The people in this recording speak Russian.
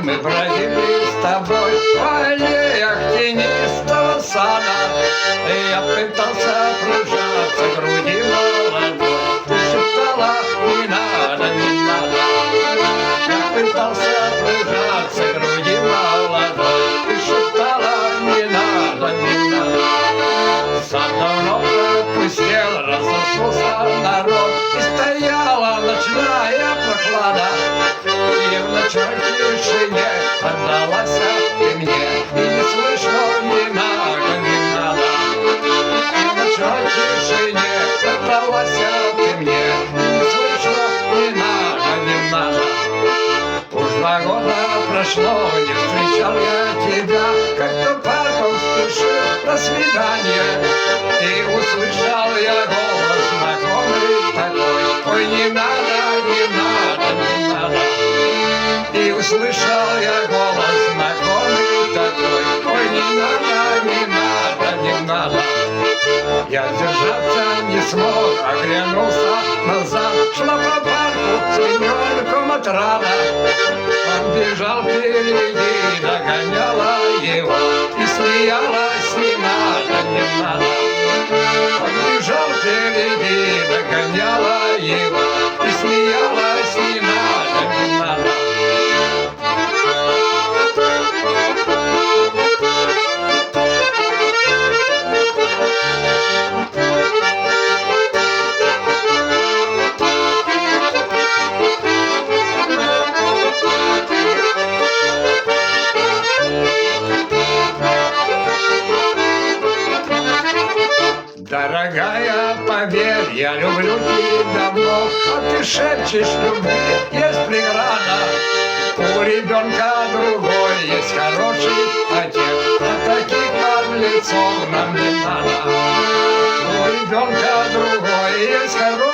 Мы бродили с тобой по аллеях тенистого сада. Я пытался прижаться к груди молодой. Ты шептала: не надо, не надо. Я пытался прижаться к груди молодой. Ты шептала: не надо, не надо. Сад давно пропустел, разошелся народ, и стояла ночная прохлада. И в ночной тишине отдалась ты мне, и не слышно: не надо, не надо. И в ночной тишине отдалась ты мне, и не слышно: не надо, не надо. Уж 2 года прошло, не встречал я тебя, как-то парком спешил на свидание, и услышал я голос знакомый такой: ой, не надо, не надо, не надо. И услышал я голос знакомый такой: ой, не надо, не надо, не надо. Я держаться не смог, оглянулся назад. Шла по парку с ребенком от рана. Он бежал впереди, догоняла его и смеялась: не надо, не надо. Он бежал впереди, догоняла его и смеялась: не надо, не надо. Дорогая, поверь, я люблю тебя давно, а ты шепчешь: любви есть преграда. У ребенка другой есть хороший отец, а таких подлецов нам не надо. У ребенка другой есть хороший